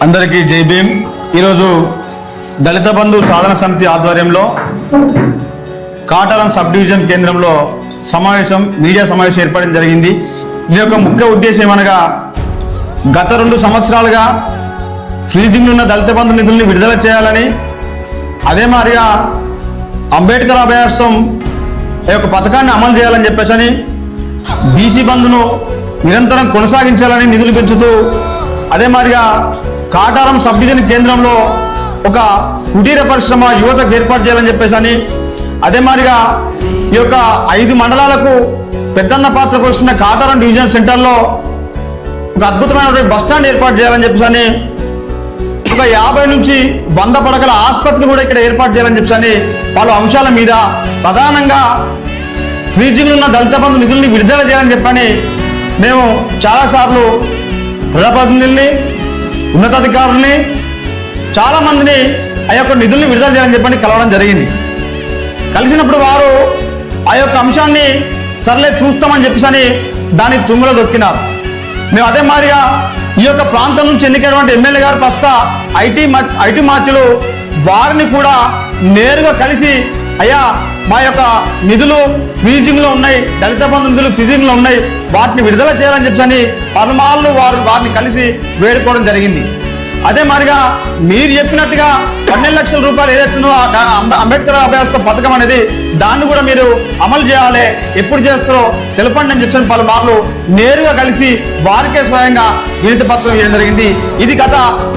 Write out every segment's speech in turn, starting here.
అందరికీ జై భీమ్. ఈరోజు దళిత బంధు సాధన సమితి ఆధ్వర్యంలో కాటారం సబ్ డివిజన్ కేంద్రంలో మీడియా సమావేశం ఏర్పడడం జరిగింది. దీని యొక్క ముఖ్య ఉద్దేశం ఏమనగా గత 2 సంవత్సరాలుగా ఫ్రీజింగ్ ఉన్న దళిత బంధు నిధుల్ని విడుదల చేయాలని, అదే మాదిరిగా అంబేద్కర్ అభయాస్తం యొక్క పథకాన్ని అమలు చేయాలని చెప్పేసి బీసీ బంధును నిరంతరం కొనసాగించాలని నిధులు పెంచుతూ, అదే మాదిరిగా కాటారం సబ్ డివిజన్ కేంద్రంలో ఒక కుటీర పరిశ్రమ యువతకు ఏర్పాటు చేయాలని చెప్పేసి, అదే మాదిరిగా ఈ యొక్క 5 మండలాలకు పెద్దన్న పాత్ర వస్తున్న కాటారం డివిజన్ సెంటర్లో ఒక అద్భుతమైనటువంటి బస్టాండ్ ఏర్పాటు చేయాలని చెప్పేసి, ఒక 50 నుంచి 100 పడకల ఆసుపత్రిని కూడా ఇక్కడ ఏర్పాటు చేయాలని చెప్పేసి పలు అంశాల మీద ప్రధానంగా ఫ్రీజింగ్ ఉన్న దళిత బంధు నిధుల్ని విడుదల చేయాలని చెప్పని మేము చాలాసార్లు ప్రజాప్రతినిధుల్ని, ఉన్నతాధికారుల్ని, చాలా మందిని ఆ యొక్క నిధుల్ని విడుదల చేయాలని చెప్పని కలవడం జరిగింది. కలిసినప్పుడు వారు ఆ యొక్క అంశాన్ని సర్లే చూస్తామని చెప్పేసి దానికి తుంగలో దొక్కినారు. మేము అదే మాదిరిగా ఈ యొక్క ప్రాంతం నుంచి ఎన్నికైనటువంటి ఎమ్మెల్యే గారు ప్రస్తుత ఐటీ మార్చులు వారిని కూడా నేరుగా కలిసి, అయ్యా మా యొక్క నిధులు ఫ్రీజింగ్లో ఉన్నాయి, దళిత బంధు నిధులు ఫ్రీజింగ్లో ఉన్నాయి, వాటిని విడుదల చేయాలని చెప్పని పలుమార్లు వారిని కలిసి వేడుకోవడం జరిగింది. అదే మాదిరిగా మీరు చెప్పినట్టుగా 12 లక్షల రూపాయలు ఏదైతుందో అంబేద్కర్ అభయాస్తం పథకం అనేది దాన్ని కూడా మీరు అమలు చేయాలి, ఎప్పుడు చేస్తారో తెలపండి అని చెప్పిన పలుమార్లు నేరుగా కలిసి వారికే స్వయంగా వినతి పత్రం ఇవ్వడం జరిగింది. ఇది గత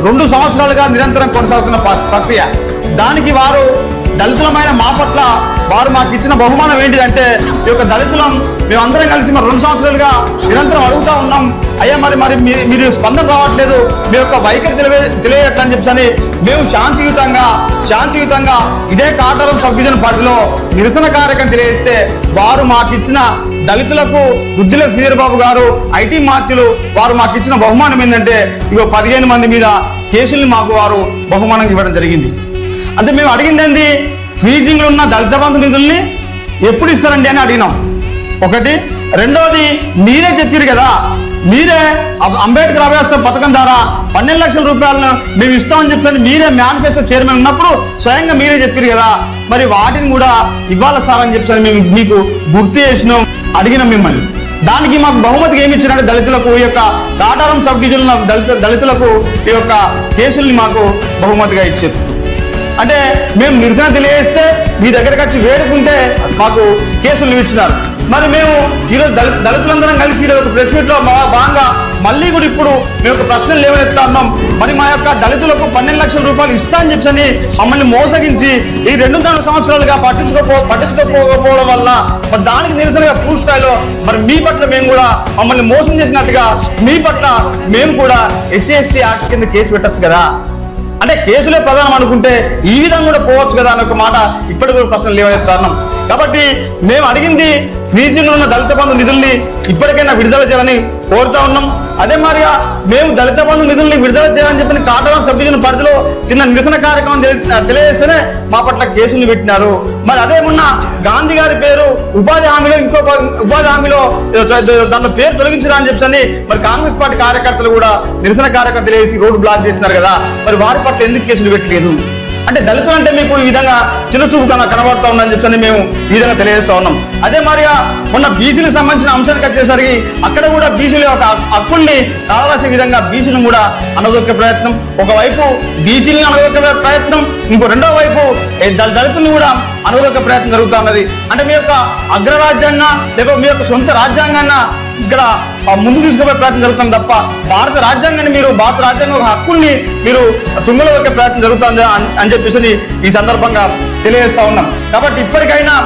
2 సంవత్సరాలుగా నిరంతరం కొనసాగుతున్న ప్రక్రియ. దానికి వారు దళితులమైన మా పట్ల వారు మాకు ఇచ్చిన బహుమానం ఏంటిదంటే, ఈ యొక్క దళితులం మేమందరం కలిసి 2 సంవత్సరాలుగా నిరంతరం అడుగుతా ఉన్నాం, అయ్యా మరి మీరు స్పందన రావట్లేదు, మీ యొక్క వైఖరి తెలియట్లని చెప్పని మేము శాంతియుతంగా ఇదే కాటారం సబ్ డివిజన్ పార్టీలో నిరసన కార్యక్రమం తెలియజేస్తే, వారు మాకు ఇచ్చిన దళితులకు దుద్దిల శ్రీధర్బాబు గారు ఐటీ మార్చులు వారు మాకు ఇచ్చిన బహుమానం ఏంటంటే, ఇగో 15 మంది మీద కేసుల్ని మాకు వారు బహుమానం ఇవ్వడం జరిగింది. అంటే మేము అడిగిందండి, ఫ్రీజింగ్లో ఉన్న దళిత బంధు నిధుల్ని ఎప్పుడు ఇస్తారండి అని అడిగినాం. ఒకటి. రెండోది, మీరే చెప్పారు కదా, మీరే అంబేద్కర్ అభయాస్తం పథకం ద్వారా 12 లక్షల రూపాయలను మేము ఇస్తామని చెప్పని మీరే మేనిఫెస్టో చైర్మన్ ఉన్నప్పుడు స్వయంగా మీరే చెప్పారు కదా, మరి వాటిని కూడా ఇవ్వాలి సార్ అని చెప్పని మేము మీకు గుర్తు చేసినాం, అడిగినాం మిమ్మల్ని. దానికి మాకు బహుమతికి ఏమి ఇచ్చినట్టు దళితులకు ఈ యొక్క కాటారం సబ్ డివిజన్ దళితులకు ఈ యొక్క కేసుల్ని మాకు బహుమతిగా ఇచ్చారు. అంటే మేము నిరసన తెలియజేస్తే మీ దగ్గరకు వచ్చి వేడుకుంటే మాకు కేసులు ఇచ్చినారు. మరి మేము ఈరోజు దళితులందరం కలిసి ఈరోజు ప్రెస్ మీట్లో భాగంగా మళ్ళీ కూడా ఇప్పుడు మేము ఒక ప్రశ్నలు లేవనెత్తా ఉన్నాం. మరి మా యొక్క దళితులకు 12 లక్షల రూపాయలు ఇస్తా అని చెప్పని మమ్మల్ని మోసగించి ఈ 2 సంవత్సరాలుగా పట్టించుకోకపోవడం వల్ల మరి దానికి నిరసనగా పూర్తి స్థాయిలో మరి మీ పట్ల మేము కూడా మమ్మల్ని మోసం చేసినట్టుగా మీ పట్ల మేము కూడా SC/ST యాక్ట్ కింద కేసు పెట్టచ్చు కదా. అంటే కేసులే ప్రధానం అనుకుంటే ఈ విధంగా కూడా పోవచ్చు కదా అనే ఒక మాట ఇప్పటికి కూడా ప్రశ్నలు లేవనెత్తాన్నాం. కాబట్టి మేము అడిగింది ఫ్రీజింగ్లో ఉన్న దళిత బంధు నిధుల్ని ఇప్పటికైనా విడుదల చేయాలని కోరుతా ఉన్నాం. అదే మాదిరిగా మేము దళిత బంధు నిధుల్ని విడుదల చేయాలని చెప్పి కాటారం సబ్ డివిజన్ పరిధిలో చిన్న నిరసన కార్యక్రమం తెలియజేస్తేనే మా పట్ల కేసులు పెట్టినారు. మరి అదేమన్నా గాంధీ గారి పేరు ఉపాధి హామీలో ఇంకో ఉపాధి హామీలో దాంట్లో పేరు తొలగించరా అని చెప్పని మరి కాంగ్రెస్ పార్టీ కార్యకర్తలు కూడా నిరసన కార్యక్రమం తెలియజేసి రోడ్డు బ్లాక్ చేస్తున్నారు కదా, మరి వారి పట్ల ఎందుకు కేసులు పెట్టలేదు? అంటే దళితులు అంటే మీకు ఈ విధంగా చిన్నచూపు కనబడుతూ ఉందని చెప్పని మేము ఈ విధంగా తెలియజేస్తా ఉన్నాం. అదే మాదిరిగా మొన్న బీసీలకు సంబంధించిన అంశానికి వచ్చేసరికి అక్కడ కూడా బీసీల యొక్క హక్కుల్ని కావాల్సిన విధంగా బీసీలను కూడా అనగొక్కే ప్రయత్నం, ఒకవైపు బీసీలను అనగొక్కే ప్రయత్నం, ఇంకో రెండో వైపు దళితులను కూడా అనగొక్కే ప్రయత్నం జరుగుతూ ఉన్నది. అంటే మీ యొక్క అగ్రరాజ్యాంగ లేకపోతే మీ యొక్క సొంత రాజ్యాంగాన్న ఇక్కడ ముందు తీసుకుపోయే ప్రయత్నం జరుగుతుంది తప్ప భారత రాజ్యాంగాన్ని భారత రాజ్యాంగ హక్కుల్ని మీరు తుంగలో దొక్కే ప్రయత్నం జరుగుతుంది అని చెప్పేసి ఈ సందర్భంగా తెలియజేస్తా ఉన్నాం. కాబట్టి ఇప్పటికైనా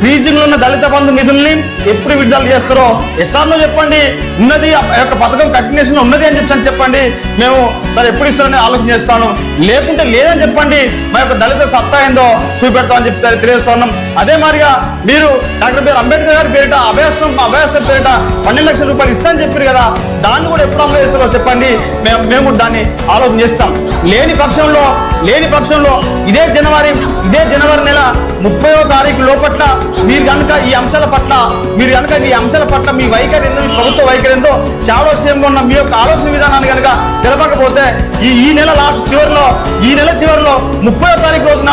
ఫ్రీజింగ్లో ఉన్న దళిత బంధు నిధుల్ని ఎప్పుడు విడుదల చేస్తారో ఎస్ఆర్లో చెప్పండి, ఉన్నది ఆ యొక్క పథకం కంటిన్యూషన్ ఉన్నది అని చెప్పండి, మేము సరే ఎప్పుడు ఇస్తారని ఆలోచన చేస్తాను, లేకుంటే లేదని చెప్పండి, మా యొక్క దళిత సత్తా ఏందో చూపెడతామని చెప్పి తెలియజేస్తా ఉన్నాం. అదే మాదిరిగా మీరు డాక్టర్ అంబేద్కర్ గారి పేరిట అభయాస్తం పేరిట 12 లక్షల రూపాయలు ఇస్తామని చెప్పారు కదా, దాన్ని కూడా ఎప్పుడు అమలు చేస్తారో చెప్పండి, మేము దాన్ని ఆలోచన చేస్తాం. లేని పక్షంలో ఇదే జనవరి నెల 30వ తారీఖు లోపట్ల మీరు కనుక ఈ అంశాల పట్ల మీ వైఖరి ఏందో, మీ ప్రభుత్వ వైఖరి ఏందో, షాడో సీఎంగా ఉన్న మీ యొక్క ఆలోచన విధానాన్ని కనుక తెలపకపోతే ఈ నెల చివరిలో 30వ తారీఖు రోజు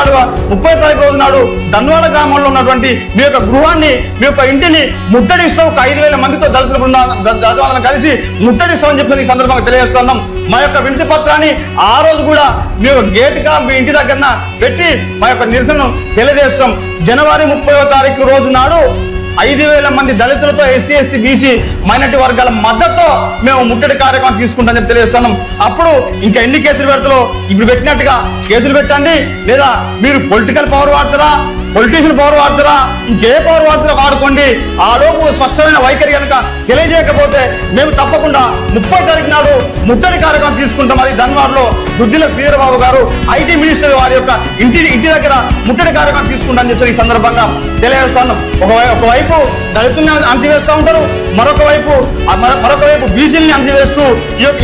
నాడు ధన్వాడ గ్రామంలో ఉన్నటువంటి మీ యొక్క గృహాన్ని, మీ యొక్క ఇంటిని ముట్టడిస్తాం. ఒక 5,000 మందితో దళితులను కలిసి ముట్టడిస్తామని చెప్పి ఈ సందర్భంగా తెలియజేస్తున్నాం. మా యొక్క వినతి పత్రాన్ని ఆ రోజు కూడా మీ యొక్క గేటుగా మీ ఇంటి దగ్గర పెట్టి మా యొక్క నిరసనను తెలియజేస్తాం. జనవరి 30వ తారీఖు రోజు నాడు 5,000 మంది దళితులతో ఎస్సీ ఎస్టీ బీసీ మైనార్టీ వర్గాల మద్దతుతో మేము ముట్టడి కార్యక్రమం తీసుకుంటామని చెప్పి తెలియజేస్తున్నాం. అప్పుడు ఇంకా ఎన్ని కేసులు పెడతారో ఇప్పుడు పెట్టినట్టుగా కేసులు పెట్టండి, లేదా మీరు పొలిటికల్ పవర్ వాడతారా, పొలిటీషియన్ పవర్ వాడతారా, ఇంకే పవర్ వాడతారా వాడుకోండి. ఆ లోపు స్పష్టమైన వైఖరి కనుక తెలియజేయకపోతే మేము తప్పకుండా 30వ తారీఖు నాడు ముట్టడి కార్యక్రమం తీసుకుంటాం. అది ధన్వాడలో దుద్దిల శ్రీధరబాబు గారు ఐటీ మినిస్టర్ వారి యొక్క ఇంటి దగ్గర ముట్టడి కార్యక్రమం తీసుకుంటామని చెప్పి ఈ సందర్భంగా తెలియజేస్తాను. ఒకవైపు దళితుల్ని అణచివేస్తూ ఉంటారు, మరొక వైపు బీసీలని అణచివేస్తూ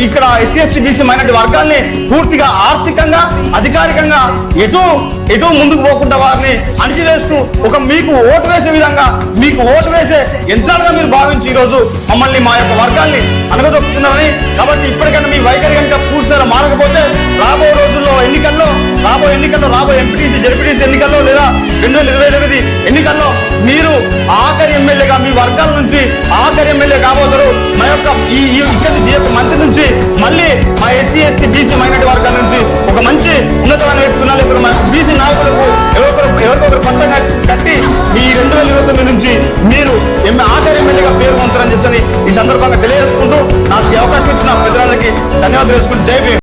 ఇక్కడ ఎస్సీ ఎస్టీ బీసీ మైనార్టీ వర్గాల్ని పూర్తిగా ఆర్థికంగా అధికారికంగా ఎటు ముందుకు పోకుండా వారిని అణచివేస్తూ మీకు ఓటు వేసే విధంగా, మీకు ఓటు వేసే యంత్రాలుగా మీరు భావించి ఈరోజు మమ్మల్ని, మా యొక్క వర్గాల్ని అనగదొక్కుతున్నారని. కాబట్టి ఇప్పటికైనా మీ వైఖరి కనుక పూర్తిగా మారకపోతే రాబోయే రోజుల్లో రాబోయే ఎంపీటీసీ జెడ్పీటీసీ ఎన్నికల్లో లేదా 2028 ఎన్నికల్లో మీరు ఆఖరి ఎమ్మెల్యేగా, మీ వర్గాల నుంచి ఆఖరి ఎమ్మెల్యే కాబోతారు. మా యొక్క ఈ మంత్రి నుంచి మళ్ళీ మా ఎస్సీ ఎస్టీ బీసీ మైనార్టీ వర్గాల నుంచి ఒక మంచి ఉన్నతమైన వ్యక్తులు ఇప్పుడు మా బీసీ నాయకులకు ఎవరికొకరు కొత్తగా కట్టి ఈ 2029 నుంచి మీరు ఆఖరి ఎమ్మెల్యేగా పేరు పొందుతారని చెప్పని ఈ సందర్భంగా తెలియజేసుకుంటూ నాకు ఈ అవకాశం ఇచ్చిన పెద్దలందరికీ ధన్యవాదాలు తెలుసుకుంటూ జై భీమ్.